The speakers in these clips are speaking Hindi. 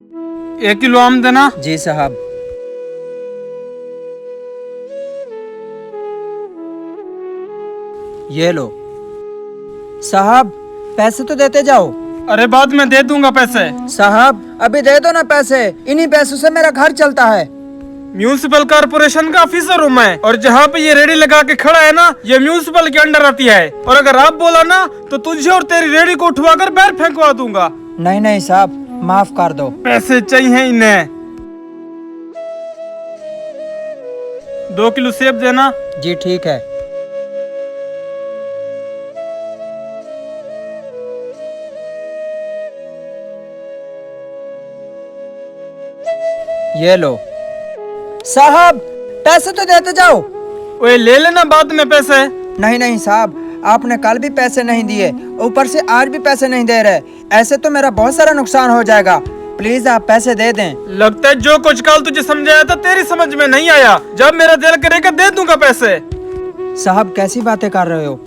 1 किलो आम देना। जी साहब। ये लो साहब, पैसे तो देते जाओ। अरे बाद में दे दूंगा पैसे। साहब अभी दे दो ना पैसे, इन्हीं पैसों से मेरा घर चलता है। म्यूनिसिपल कॉर्पोरेशन का ऑफिसर हूँ मैं, और जहाँ पे ये रेडी लगा के खड़ा है ना, ये म्यूनिसिपल के अंडर आती है। और अगर आप बोला ना तो तुझे और तेरी रेडी को उठवाकर बाहर फेंकवा दूंगा। नहीं नहीं साहब, माफ कर दो। पैसे चाहिए इन्हें। 2 किलो सेब देना। जी ठीक है। ये लो साहब, पैसे तो देते जाओ। ओए ले लेना बाद में पैसे। नहीं नहीं साहब, आपने कल भी पैसे नहीं दिए, ऊपर से आज भी पैसे नहीं दे रहे। ऐसे तो मेरा बहुत सारा नुकसान हो जाएगा। प्लीज आप पैसे दे दें। लगता है जो कुछ कल तुझे समझाया था तेरी समझ में नहीं आया। जब मेरा दिल करेगा दे दूंगा पैसे। साहब कैसी बातें कर रहे हो,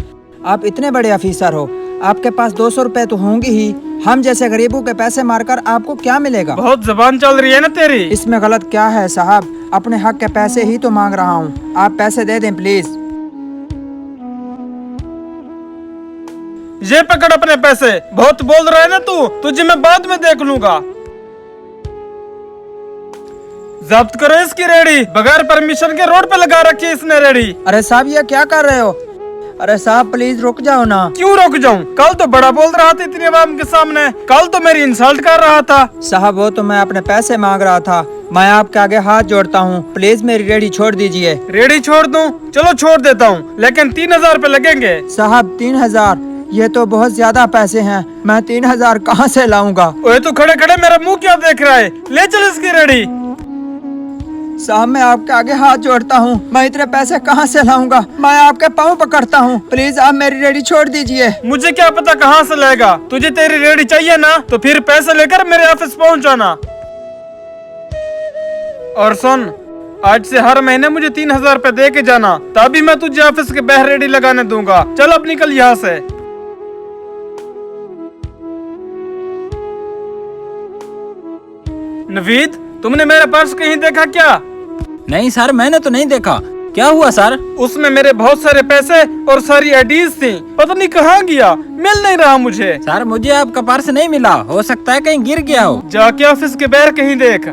आप इतने बड़े अफीसर हो, आपके पास 200 रुपए तो होंगे ही। हम जैसे गरीबों के पैसे मारकर आपको क्या मिलेगा? बहुत जबान चल रही है ना तेरी। इसमें गलत क्या है साहब, अपने हक के पैसे ही तो मांग रहा हूँ। आप पैसे दे दें प्लीज। ये पकड़ अपने पैसे। बहुत बोल रहा है ना तू, तुझे मैं बाद में देख लूंगा। जब्त करो इसकी रेडी। बगैर परमिशन के रोड पे लगा रखी है इसने रेडी। अरे साहब ये क्या कर रहे हो? अरे साहब प्लीज रुक जाओ ना। क्यों रुक जाऊं? कल तो बड़ा बोल रहा था इतनी आवाम के सामने। कल तो मेरी इंसल्ट कर रहा था। साहब वो तो मैं अपने पैसे मांग रहा था। मैं आपके आगे हाथ जोड़ता हूँ, प्लीज मेरी रेडी छोड़ दीजिए। रेडी छोड़ दूं? चलो छोड़ देता हूँ, लेकिन 3000 रुपए लगेंगे। साहब 3000? ये तो बहुत ज्यादा पैसे हैं, मैं 3000 कहाँ से लाऊंगा? ओए तू खड़े खड़े मेरा मुंह क्या देख रहा है? ले चल इसकी रेडी। साहब मैं आपके आगे हाथ जोड़ता हूँ, मैं इतने पैसे कहाँ से लाऊंगा? मैं आपके पाँव पकड़ता हूँ, प्लीज आप मेरी रेडी छोड़ दीजिए। मुझे क्या पता कहाँ से लाएगा? तुझे तेरी रेडी चाहिए ना, तो फिर पैसे लेकर मेरे ऑफिस पहुँच जाना। और सुन, आज से हर महीने मुझे 3000 रुपए दे के जाना, तभी मैं तुझे ऑफिस के बाहर रेडी लगाने दूंगा। चल अब निकल यहाँ से। नवीद, तुमने मेरा पर्स कहीं देखा क्या? नहीं सर, मैंने तो नहीं देखा। क्या हुआ सर? उसमें मेरे बहुत सारे पैसे और सारी आईडीज थी, पता नहीं कहाँ गया, मिल नहीं रहा मुझे। सर मुझे आपका पर्स नहीं मिला, हो सकता है कहीं गिर गया हो। जाके ऑफिस के बाहर कहीं देख।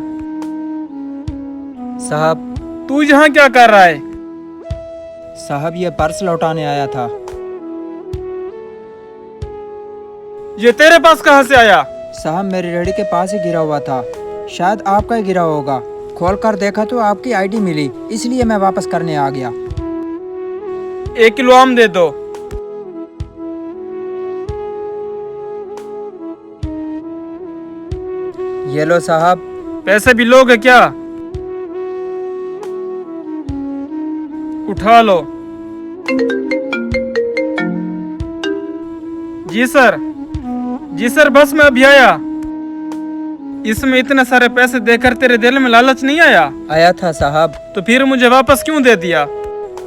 साहब। तू यहाँ क्या कर रहा है? साहब ये पर्स लौटाने आया था। ये तेरे पास कहाँ से आया? साहब मेरी रेडी के पास ही गिरा हुआ था, शायद आपका ही गिरा होगा। खोल कर देखा तो आपकी आईडी मिली, इसलिए मैं वापस करने आ गया। 1 किलो आम दे दो। ये लो साहब। पैसे भी लोगे क्या? उठा लो। जी सर, जी सर, बस मैं अभी आया। इसमें इतने सारे पैसे देकर तेरे दिल में लालच नहीं आया? आया था साहब। तो फिर मुझे वापस क्यों दे दिया?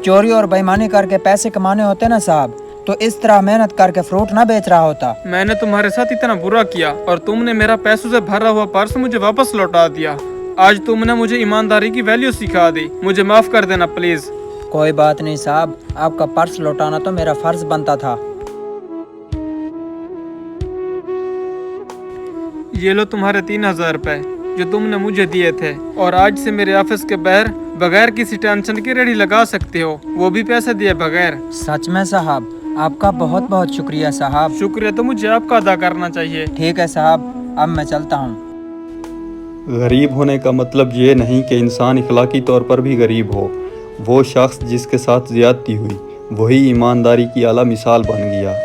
चोरी और बेईमानी करके पैसे कमाने होते ना साहब, तो इस तरह मेहनत करके फ्रूट ना बेच रहा होता। मैंने तुम्हारे साथ इतना बुरा किया और तुमने मेरा पैसों से भरा हुआ पर्स मुझे वापस लौटा दिया। आज तुमने मुझे ईमानदारी की वैल्यू सिखा दी। मुझे माफ कर देना प्लीज। कोई बात नहीं साहब, आपका पर्स लौटाना तो मेरा फर्ज बनता था। ये लो तुम्हारे 3000 रुपए जो तुमने मुझे दिए थे, और आज से मेरे ऑफिस के बाहर बगैर किसी टेंशन के रेडी लगा सकते हो, वो भी पैसे दिए बगैर। सच में साहब, आपका बहुत बहुत शुक्रिया साहब। शुक्रिया तो मुझे आपका अदा करना चाहिए। ठीक है साहब, अब मैं चलता हूँ। गरीब होने का मतलब ये नहीं कि इंसान इखलाकी तौर पर भी गरीब हो। वो शख्स जिसके साथ ज्यादती हुई वही ईमानदारी की आला मिसाल बन गया।